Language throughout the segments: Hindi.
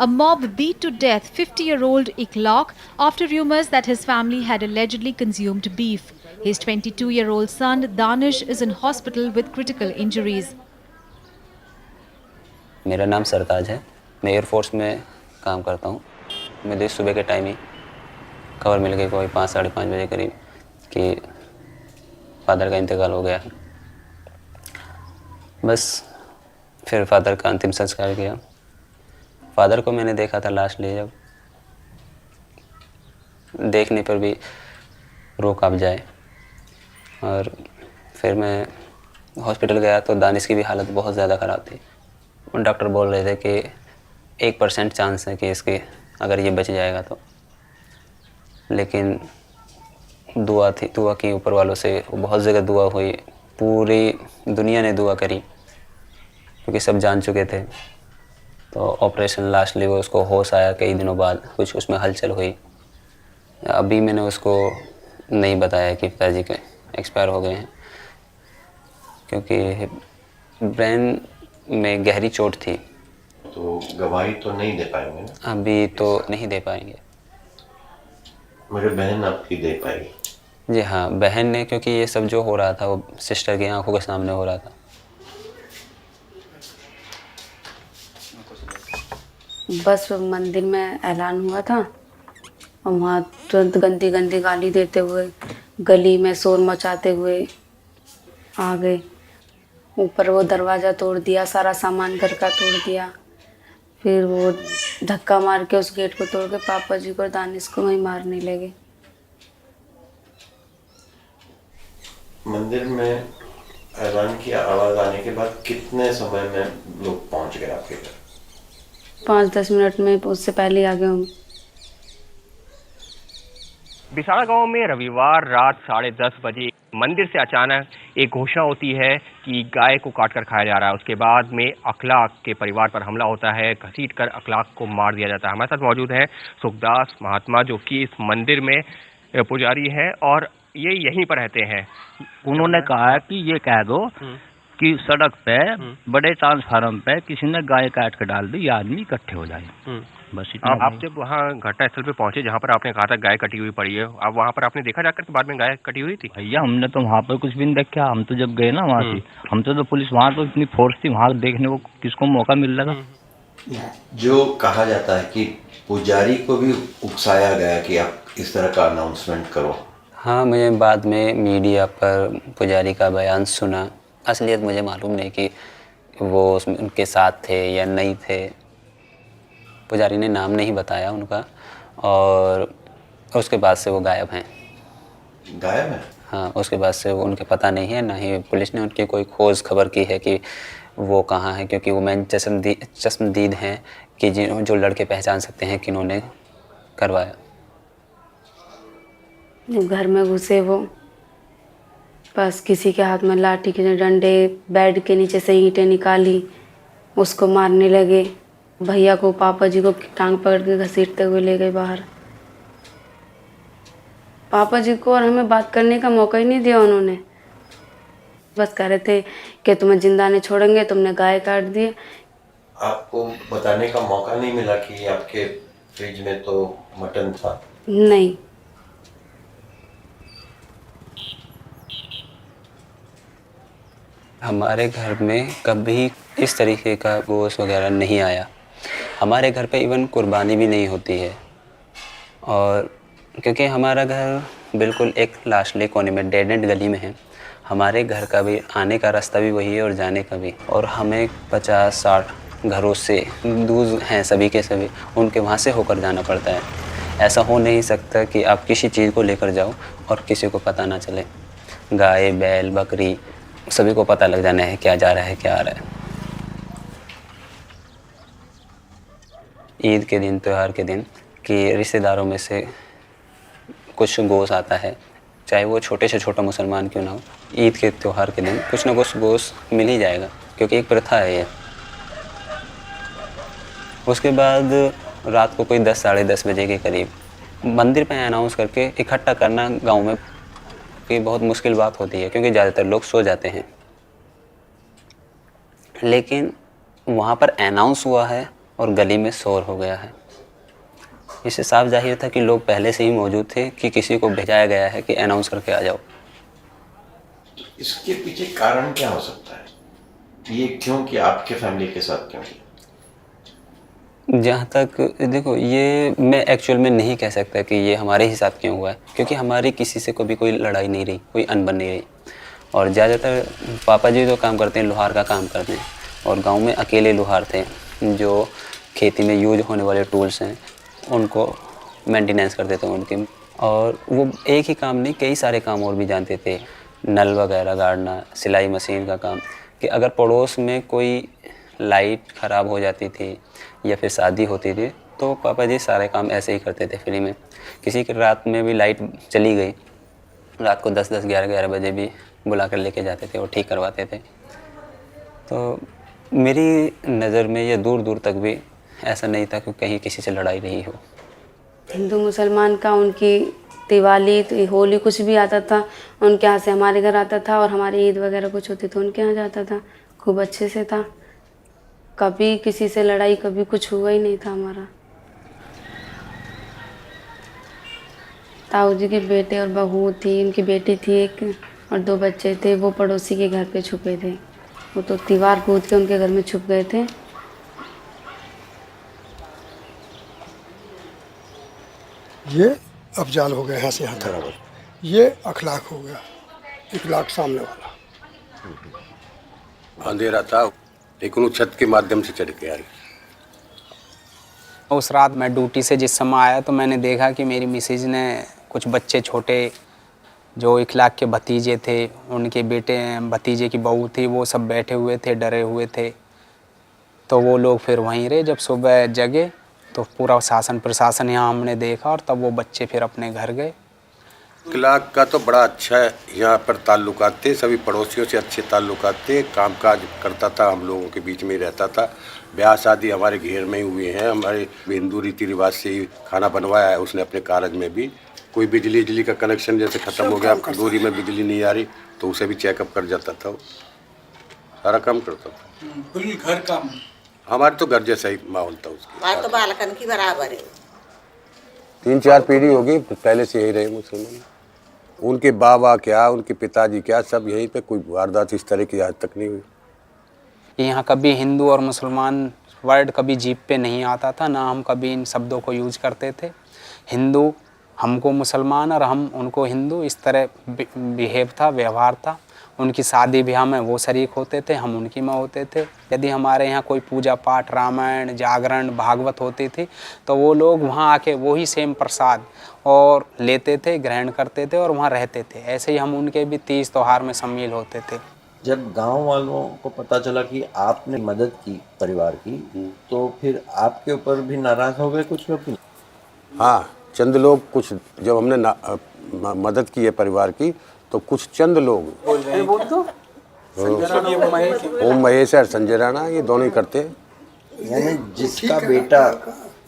A mob beat to death 50-year-old Iklok after rumors that his family had allegedly consumed beef. His 22-year-old son Danish is in hospital with critical injuries. मेरा नाम सरताज है। मैं एयरफोर्स में काम करता हूँ। मुझे सुबह के टाइम ही खबर मिल गई कोई 5 साढ़े 5 बजे करीब कि फादर का इंतकाल हो गया है। बस फिर फादर का अंतिम संस्कार किया। फादर को मैंने देखा था लास्ट डे, जब देखने पर भी रो काँप जाए। और फिर मैं हॉस्पिटल गया तो दानिश की भी हालत बहुत ज़्यादा ख़राब थी। डॉक्टर बोल रहे थे कि 1% चांस है कि इसके अगर ये बच जाएगा तो। लेकिन दुआ थी, दुआ की ऊपर वालों से, बहुत जगह दुआ हुई, पूरी दुनिया ने दुआ करी क्योंकि सब जान चुके थे। तो ऑपरेशन लास्टली वो उसको होश आया कई दिनों बाद, कुछ उसमें हलचल हुई। अभी मैंने उसको नहीं बताया कि पिताजी के एक्सपायर हो गए हैं क्योंकि ब्रेन में गहरी चोट थी। तो गवाही तो नहीं दे पाएंगे ना? अभी तो नहीं दे पाएंगे। मेरी बहन आपकी दे पाएगी? जी हाँ, बहन ने, क्योंकि ये सब जो हो रहा था वो सिस्टर की आंखों के सामने हो रहा था। बस मंदिर में ऐलान हुआ था और वहाँ तुरंत गंदी गंदी गाली देते हुए, गली में शोर मचाते हुए आ गए। ऊपर वो दरवाज़ा तोड़ दिया, सारा सामान घर का तोड़ दिया। फिर वो धक्का मार के उस गेट को तोड़ के पापा जी को और दानिश को वहीं मारने लगे। मंदिर में ऐलान की आवाज़ आने के बाद कितने समय में लोग पहुंच गए आपके घर? 5-10 मिनट में, उससे पहले आ गए हम। बिसाड़ा गांव में रविवार रात 10:30 बजे मंदिर से अचानक एक घोषणा होती है कि गाय को काटकर खाया जा रहा है। उसके बाद में अखलाक के परिवार पर हमला होता है, घसीटकर अखलाक को मार दिया जाता है। हमारे साथ मौजूद है सुखदास महात्मा, जो कि इस मंदिर में पुजारी है और ये यहीं पर रहते हैं। उन्होंने कहा कि ये कह दो कि सड़क पे बड़े ट्रांसफार्मर पे किसी ने गाय काट कर डाल दी, ये आदमी इकट्ठे हो जाए। बस इतना। आप जब वहाँ घटनास्थल पे पहुंचे जहाँ पर आपने कहा था गाय कटी हुई पड़ी है, आप वहाँ पर आपने देखा जाकर के बाद में गाय कटी हुई थी? भैया हमने तो वहाँ पर कुछ भी नहीं देखा। हम तो जब गए ना वहाँ से, हम तो पुलिस वहाँ तो इतनी फोर्स थी, वहाँ देखने को किसको मौका मिल रहा था। जो कहा जाता है कि पुजारी को भी उकसाया गया कि आप इस तरह का अनाउंसमेंट करो। हाँ, मुझे बाद में मीडिया पर पुजारी का बयान सुना। असलियत मुझे मालूम नहीं कि वो उसमें उनके साथ थे या नहीं थे। पुजारी ने नाम नहीं बताया उनका और उसके बाद से वो गायब हैं। गायब है? हाँ, उसके बाद से उनके पता नहीं है, ना ही पुलिस ने उनकी कोई खोज खबर की है कि वो कहाँ है, क्योंकि वो मैन चश्मदीद हैं कि जो लड़के पहचान सकते हैं कि इन्होंने करवाया। घर में घुसे वो, बस किसी के हाथ में लाठी के डंडे, बेड के नीचे से ईंटें निकाली, उसको मारने लगे। भैया को, पापा जी को टांग पकड़ के घसीटते हुए ले गए बाहर। पापा जी को और हमें बात करने का मौका ही नहीं दिया उन्होंने। बस कह रहे थे कि तुम्हें जिंदा नहीं छोड़ेंगे, तुमने गाय काट दिए। आपको बताने का मौका नहीं मिला कि आपके फ्रिज में तो मटन था? नहीं। हमारे घर में कभी इस तरीके का गोश्त वगैरह नहीं आया। हमारे घर पे इवन कुर्बानी भी नहीं होती है। और क्योंकि हमारा घर बिल्कुल एक लास्टली कोने में, डेड एंड गली में है। हमारे घर का भी आने का रास्ता भी वही है और जाने का भी। और हमें 50-60 घरों से दूर हैं सभी के सभी, उनके वहाँ से होकर जाना पड़ता है। ऐसा हो नहीं सकता कि आप किसी चीज़ को लेकर जाओ और किसी को पता ना चले। गाय, बैल, बकरी सभी को पता लग जाना है क्या जा रहा है, क्या आ रहा है। ईद के दिन, त्यौहार के दिन कि रिश्तेदारों में से कुछ गोश्त आता है, चाहे वो छोटे से छोटा मुसलमान क्यों ना हो। ईद के त्यौहार के दिन कुछ ना कुछ गोश्त मिल ही जाएगा, क्योंकि एक प्रथा है ये। उसके बाद रात को कोई 10 साढ़े 10 बजे के करीब मंदिर पे अनाउंस करके इकट्ठा करना गांव में कि बहुत मुश्किल बात होती है, क्योंकि ज़्यादातर लोग सो जाते हैं। लेकिन वहाँ पर अनाउंस हुआ है और गली में शोर हो गया है। इससे साफ जाहिर था कि लोग पहले से ही मौजूद थे, कि किसी को भेजाया गया है कि अनाउंस करके आ जाओ। इसके पीछे कारण क्या हो सकता है? ये क्यों कि आपके फैमिली के साथ क्यों? जहाँ तक देखो, ये मैं एक्चुअल में नहीं कह सकता कि ये हमारे ही साथ क्यों हुआ है, क्योंकि हमारी किसी से कभी कोई लड़ाई नहीं रही, कोई अनबन नहीं रही। और ज़्यादातर पापा जी जो काम करते हैं, लोहार का काम करते हैं, और गांव में अकेले लोहार थे जो खेती में यूज होने वाले टूल्स हैं उनको मेंटेनेंस करते थे उनकी। और वो एक ही काम नहीं, कई सारे काम और भी जानते थे, नल वगैरह गाड़ना, सिलाई मशीन का काम। कि अगर पड़ोस में कोई लाइट ख़राब हो जाती थी या फिर शादी होती थी तो पापा जी सारे काम ऐसे ही करते थे फ्री में। किसी की रात में भी लाइट चली गई, रात को 10-10, 11-11 बजे भी बुला कर लेके जाते थे और ठीक करवाते थे। तो मेरी नज़र में ये दूर दूर तक भी ऐसा नहीं था कि कहीं किसी से लड़ाई रही हो। हिंदू मुसलमान का उनकी दिवाली तो होली कुछ भी आता था उनके यहाँ से हमारे घर आता था, और हमारी ईद वगैरह कुछ होती तो उनके यहाँ जाता था। खूब अच्छे से था, कभी किसी से लड़ाई कभी कुछ हुआ ही नहीं था हमारा। ताऊ जी के बेटे और बहू थी, उनकी बेटी थी एक और 2 बच्चे थे। वो पड़ोसी के घर पे छुपे थे, वो तो दीवार कूद के उनके घर में छुप गए थे। ये अफजाल हो गया यहाँ से यहाँ तक, ये अखलाक हो गया, इखलाक सामने वाला। अंधेरा था लेकिन वो छत के माध्यम से चढ़ के आई। उस रात मैं ड्यूटी से जिस समय आया तो मैंने देखा कि मेरी मिसेज ने कुछ बच्चे छोटे जो इखलाक के भतीजे थे, उनके बेटे भतीजे की बहू थी, वो सब बैठे हुए थे, डरे हुए थे। तो वो लोग फिर वहीं रहे। जब सुबह जगे तो पूरा शासन प्रशासन यहाँ हमने देखा, और तब वो बच्चे फिर अपने घर गए। इखलाक का तो बड़ा अच्छा है, यहाँ पर ताल्लुकात थे, सभी पड़ोसियों से अच्छे ताल्लुकात थे, कामकाज करता था, हम लोगों के बीच में ही रहता था। ब्याह शादी हमारे घेर में ही हुए हैं, हमारे हिंदू रीति रिवाज से ही खाना बनवाया है उसने अपने कारज में भी। कोई बिजली का कनेक्शन जैसे ख़त्म हो गया, दूरी में बिजली नहीं आ रही तो उसे भी चेकअप कर जाता था, वो सारा काम करता था। घर का हमारे तो घर जैसा ही माहौल था उसका। तो बालकन की बराबर है। 3-4 पीढ़ी होगी पहले से यही रहे मुसलमान। उनके बाबा क्या, उनके पिताजी क्या, सब यहीं पे, कोई वारदात इस तरह की आज तक नहीं हुई। यहाँ कभी हिंदू और मुसलमान वर्ड कभी जीभ पे नहीं आता था, ना हम कभी इन शब्दों को यूज करते थे। हिंदू हमको मुसलमान और हम उनको हिंदू, इस तरह बिहेव था, व्यवहार था। उनकी शादी ब्याह में वो शरीक होते थे, हम उनकी में होते थे। यदि हमारे यहाँ कोई पूजा पाठ, रामायण, जागरण, भागवत होती थी तो वो लोग वहाँ आके वही सेम प्रसाद और लेते थे, ग्रहण करते थे और वहाँ रहते थे। ऐसे ही हम उनके भी तीज त्योहार में शामिल होते थे। जब गांव वालों को पता चला कि आपने मदद की परिवार की, तो फिर आपके ऊपर भी नाराज हो गए कुछ लोग? हाँ, चंद लोग, कुछ जब हमने मदद की है परिवार की तो कुछ चंद लोग, ओम महेश और संजय राणा, ये दोनों ही करते हैं। यानी जिसका बेटा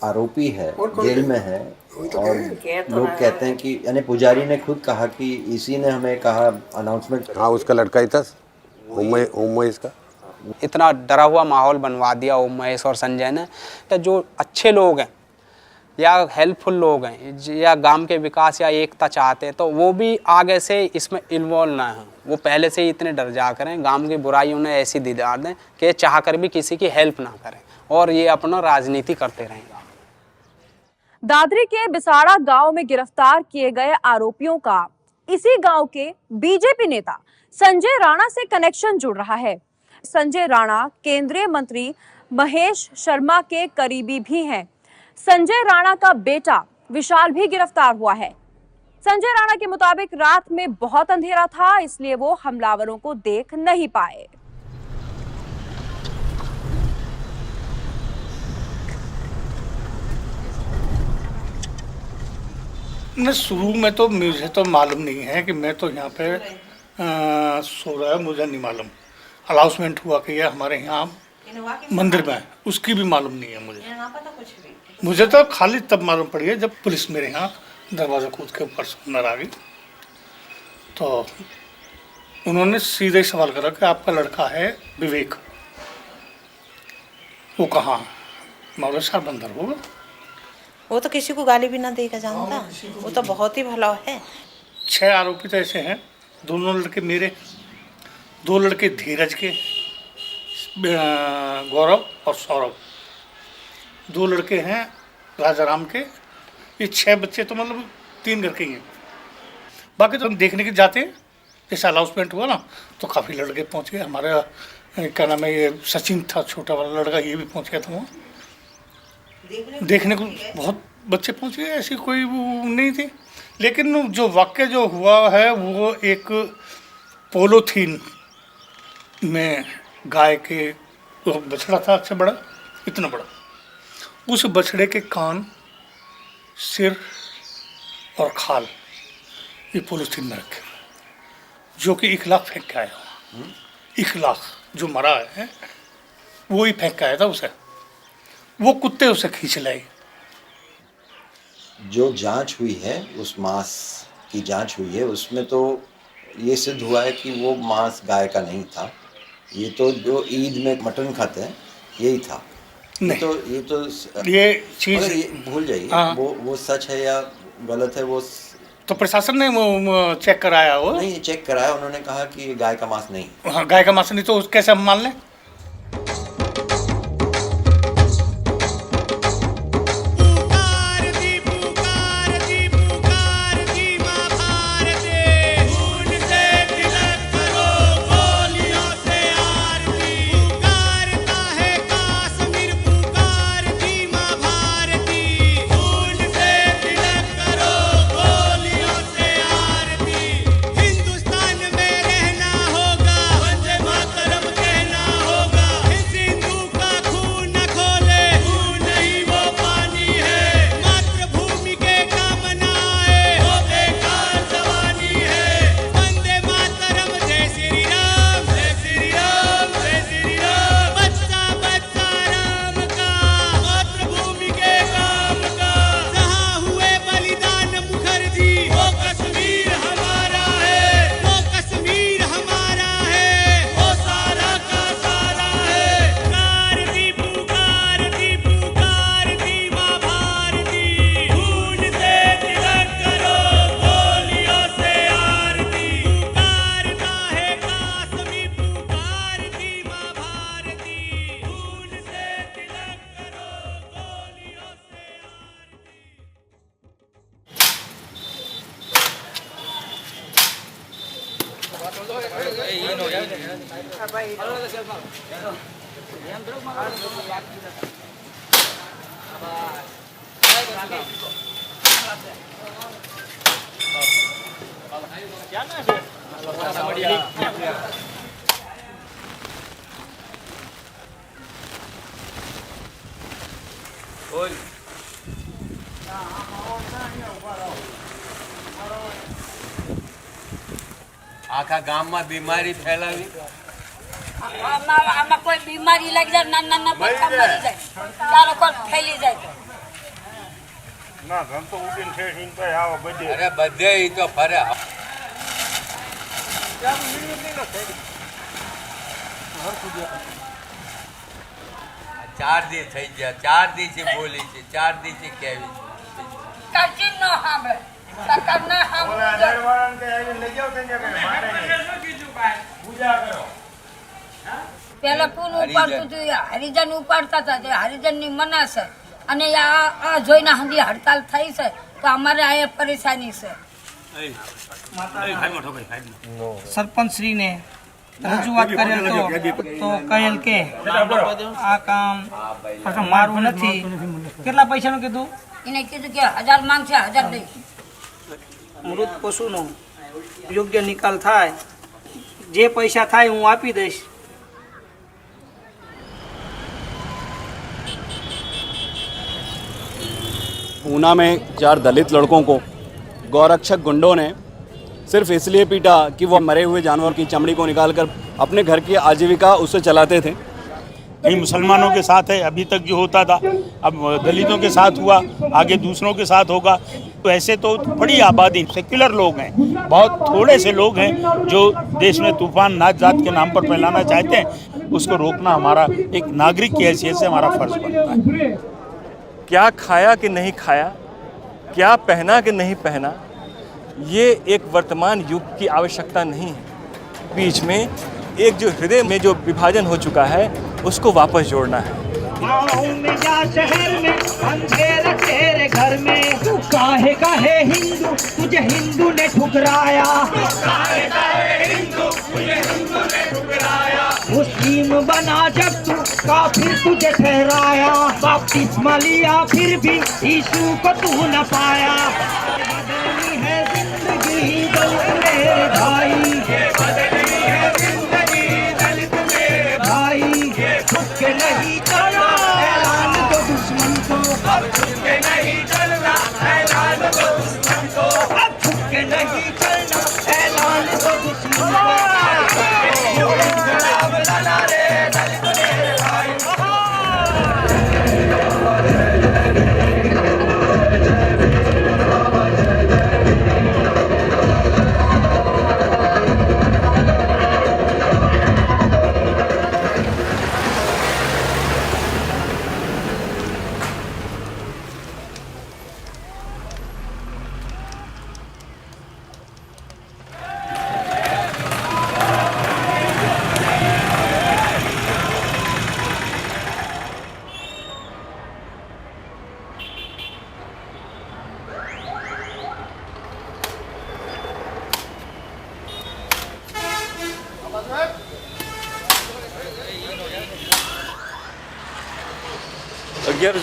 आरोपी है, जेल में है, और लोग कहते हैं कि, यानी पुजारी ने खुद कहा कि इसी ने हमें कहा अनाउंसमेंट। हाँ, उसका लड़का ही था ओम महेश का। इतना डरा हुआ माहौल बनवा दिया ओम महेश और संजय ने। जो अच्छे लोग हैं या हेल्पफुल लोग हैं या गांव के विकास या एकता चाहते हैं, तो वो भी आगे से इसमें इन्वॉल्व ना हो। वो पहले से ही इतने डर जा करें, गांव की बुराई उन्हें ऐसी दिला दें कि चाह कर भी किसी की हेल्प ना करें और ये अपना राजनीति करते रहेंगे। दादरी के बिसाड़ा गांव में गिरफ्तार किए गए आरोपियों का इसी गांव के बीजेपी नेता संजय राणा से कनेक्शन जुड़ रहा है। संजय राणा केंद्रीय मंत्री महेश शर्मा के करीबी भी हैं। संजय राणा का बेटा विशाल भी गिरफ्तार हुआ है। संजय राणा के मुताबिक रात में बहुत अंधेरा था, इसलिए वो हमलावरों को देख नहीं पाए। शुरू में तो मुझे तो मालूम नहीं है कि मैं तो यहाँ पे सो रहा है, मुझे नहीं मालूम। अनाउंसमेंट हुआ कि ये हमारे यहाँ मंदिर में है, उसकी भी मालूम नहीं है मुझे तो खाली तब मालूम पड़ी है जब पुलिस मेरे यहाँ दरवाज़ा कूद के ऊपर से अंदर आ गई। तो उन्होंने सीधे सवाल करा कि आपका लड़का है विवेक, वो कहाँ है? मौलवी साहब बंदर होगा। वो तो किसी को गाली भी ना देगा जानता, वो तो बहुत ही भला है। 6 आरोपित ऐसे हैं, दोनों लड़के मेरे, 2 लड़के धीरज के, गौरव और सौरभ, 2 लड़के हैं राजाराम के। ये 6 बच्चे तो मतलब 3 घर के ही हैं। बाकी तो हम देखने के जाते हैं, जैसे अनाउंसमेंट हुआ ना तो काफ़ी लड़के पहुंच गए। हमारा क्या नाम है, ये सचिन था छोटा वाला लड़का, ये भी पहुंच गया था वहाँ देखने को। बहुत बच्चे पहुंच गए, ऐसी कोई वो नहीं थी। लेकिन जो वाक्य जो हुआ है वो एक पोलोथीन में गाय के बछड़ा था, अच्छा बड़ा, इतना बड़ा, उस बछड़े के कान, सिर और खाल ये पोलोथीन में रखे, जो कि इखलाक फेंक के आया। इखलाक जो मरा है वो ही फेंक के आया था उसे, वो कुत्ते उसे खींच लाए। जो जांच हुई है, उस मांस की जांच हुई है, उसमें तो ये सिद्ध हुआ है कि वो मांस गाय का नहीं था। ये तो जो ईद में मटन खाते हैं यही था। ये चीज भूल जाइए, वो सच है या गलत है वो तो प्रशासन ने चेक कराया। हो नहीं चेक कराया, उन्होंने कहा कि गाय का मांस नहीं। हाँ, गाय का मांस नहीं तो कैसे हम मान लें। આખા ગામમાં બીમારી ફેલાવી આમાં કોઈ બીમારી લાગી જાય નાના નાના બચ્ચા મરી જાય ચારો કોર ફેલી જાય ના ઘર તો ઉડીને ઠેઠીને તો આવો બધે અરે બધે ઈ તો ફરે 4 દી થઈ ગયા 4 દીથી બોલી છે 4 દીથી કેવી છે કાચી ન સાંભળે સરકાર ના સાંભળે અડવાળાને કે આવીને લઈ જાવ તને કે મારે પૂજા કરો પેલા પૂન ઉપાડતું હતું હરિજન ઉપાડતા હતા જે હરિજનની મના છે અને આ જોઈને હંધી હડતાલ થઈ છે તો અમારે આ પરેશાની છે સરપંચ શ્રીને રજૂઆત કરેલ તો કહેલ કે આ કામ મારું નથી કેટલા પૈસાનું કીધું એને કીધું કે 1000 માંગશે 1000 દઈશ મૃત પશુનો યોગ્ય નિકાલ થાય જે પૈસા થાય હું આપી દઈશ ऊना में 4 दलित लड़कों को गौरक्षक गुंडों ने सिर्फ इसलिए पीटा कि वो मरे हुए जानवर की चमड़ी को निकालकर अपने घर की आजीविका उससे चलाते थे। कई मुसलमानों के साथ है अभी तक जो होता था, अब दलितों के साथ हुआ, आगे दूसरों के साथ होगा। तो ऐसे तो बड़ी आबादी सेक्युलर लोग हैं, बहुत थोड़े से लोग हैं जो देश में तूफान नाच जात के नाम पर फैलाना चाहते हैं। उसको रोकना हमारा एक नागरिक की हैसियत से हमारा फर्ज बनता है। क्या खाया कि नहीं खाया, क्या पहना कि नहीं पहना, ये एक वर्तमान युग की आवश्यकता नहीं है। बीच में एक जो हृदय में जो विभाजन हो चुका है उसको वापस जोड़ना है। गाँव में या शहर में अंधेरा तेरे घर में, तू काहे काहे हिंदू, तुझे हिंदू ने ठुकराया, मुस्लिम बना जब तू काफिर तुझे ठहराया, बपतिस्मा लिया फिर भी यीशु को तू न पाया। बदलनी है जिंदगी दलित मेरे भाई, बदलनी है जिंदगी दलित मेरे भाई, झुक के नहीं चलना ऐलान दो दुश्मन को, अब झुक के नहीं चलना ऐलान दो दुश्मन को, अब झुक के नहीं चलना ऐलान दो दुश्मन को।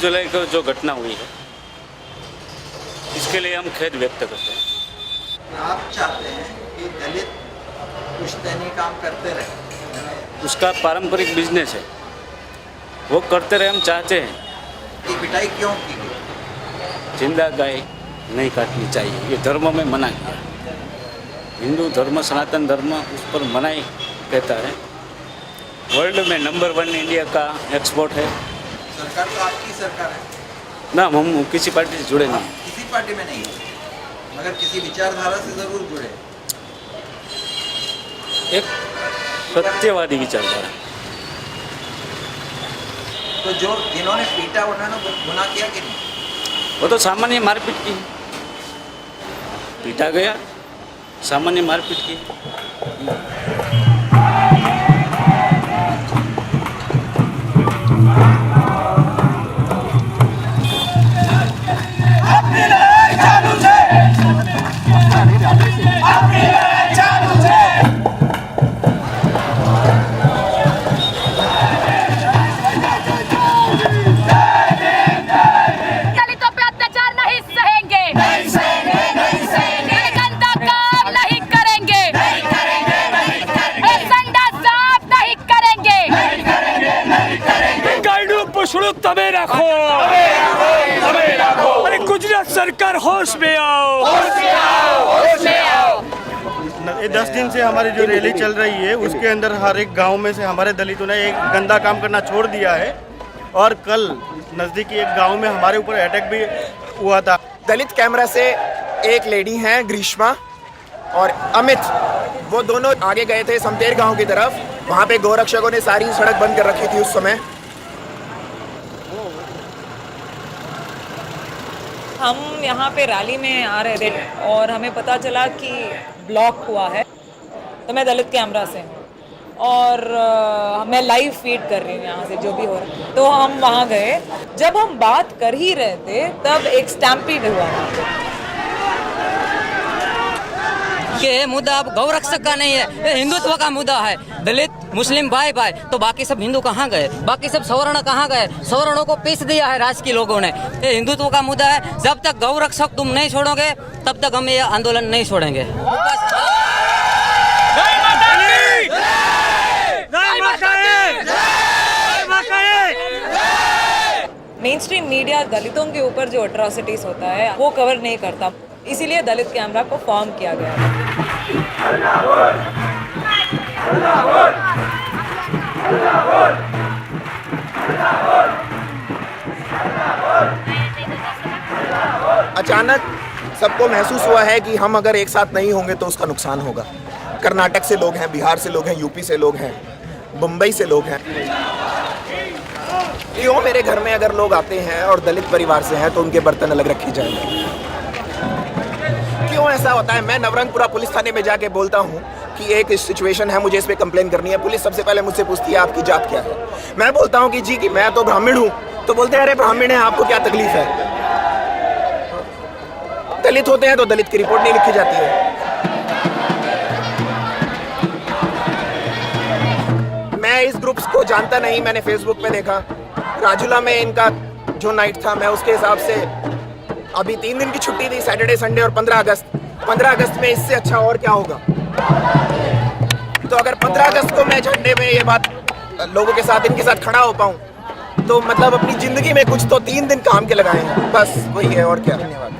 जुलाई को जो घटना हुई है इसके लिए हम खेद व्यक्त करते हैं। आप चाहते हैं कि दलित पुश्तैनी काम करते रहे, उसका पारंपरिक बिजनेस है, वो करते रहे, हम चाहते हैं। कि पिटाई क्यों की गई? जिंदा गाय नहीं काटनी चाहिए, ये धर्म में मना किया। हिंदू धर्म, सनातन धर्म उस पर मनाही कहता है। वर्ल्ड में नंबर 1 इंडिया का एक्सपोर्ट है। सरकार तो आपकी सरकार है ना, हम किसी पार्टी से जुड़े नहीं। किसी पार्टी में नहीं, मगर किसी विचारधारा से जरूर जुड़े। एक सत्यवादी विचारधारा। तो जो जिन्होंने पीटा उन्होंने गुनाह किया कि नहीं? वो तो सामान्य मारपीट की, पीटा गया, सामान्य मारपीट की। अरे गुजरात सरकार होश में आओ। ये 10 दिन से हमारी जो रैली चल रही है उसके अंदर हर एक गांव में से हमारे दलितों ने एक गंदा काम करना छोड़ दिया है। और कल नज़दीकी एक गांव में हमारे ऊपर अटैक भी हुआ था। दलित कैमरा से एक लेडी हैं ग्रीष्मा और अमित, वो दोनों आगे गए थे समतेर गांव की तरफ। वहाँ पे गौरक्षकों ने सारी सड़क बंद कर रखी थी उस समय। हम यहाँ पे रैली में आ रहे थे और हमें पता चला कि ब्लॉक हुआ है, तो मैं दलित कैमरा से हूँ और मैं लाइव फीड कर रही हूँ यहाँ से जो भी हो रहा है। तो हम वहाँ गए, जब हम बात कर ही रहे थे तब एक स्टैम्पीड हुआ। ये मुद्दा अब गौरक्षक का नहीं है, ये हिंदुत्व का मुद्दा है। दलित मुस्लिम भाई भाई, तो बाकी सब हिंदू कहाँ गए? बाकी सब सवर्ण कहाँ गए? सवर्णों को पीस दिया है राजकीय लोगों ने। ये हिंदुत्व का मुद्दा है। जब तक गौरक्षक तुम नहीं छोड़ोगे तब तक हम ये आंदोलन नहीं छोड़ेंगे। मेन स्ट्रीम मीडिया दलितों के ऊपर जो अट्रॉसिटीज होता है वो कवर नहीं करता, इसीलिए दलित कैमरा को फॉर्म किया गया है। अचानक सबको महसूस हुआ है कि हम अगर एक साथ नहीं होंगे तो उसका नुकसान होगा। कर्नाटक से लोग हैं, बिहार से लोग हैं, यूपी से लोग हैं, मुंबई से लोग हैं। क्यों मेरे घर में अगर लोग आते हैं और दलित परिवार से हैं तो उनके बर्तन अलग रखे जाएंगे? क्यों ऐसा होता है? मैं नवरंगपुरा पुलिस थाने में जाके बोलता हूँ कि एक सिचुएशन है, मुझे इस पे कंप्लेन करनी है। पुलिस सबसे पहले मुझसे पूछती है आपकी जात क्या है। मैं बोलता हूँ कि जी कि मैं तो ब्राह्मण हूँ, तो बोलते हैं अरे ब्राह्मण है आपको क्या तकलीफ है? दलित होते हैं तो दलित की रिपोर्ट नहीं लिखी जाती है। मैं इस ग्रुप्स को जानता नहीं, मैंने फेसबुक पे देखा, राजुला में इनका जो नाइट था, मैं उसके हिसाब से अभी 3 दिन की छुट्टी थी, सैटरडे संडे और 15 अगस्त में इससे अच्छा और क्या होगा? तो अगर 15 अगस्त को मैं झंडे में ये बात लोगों के साथ इनके साथ खड़ा हो पाऊं तो मतलब अपनी जिंदगी में कुछ तो 3 दिन काम के लगाए हैं, बस वही है और क्या। धन्यवाद।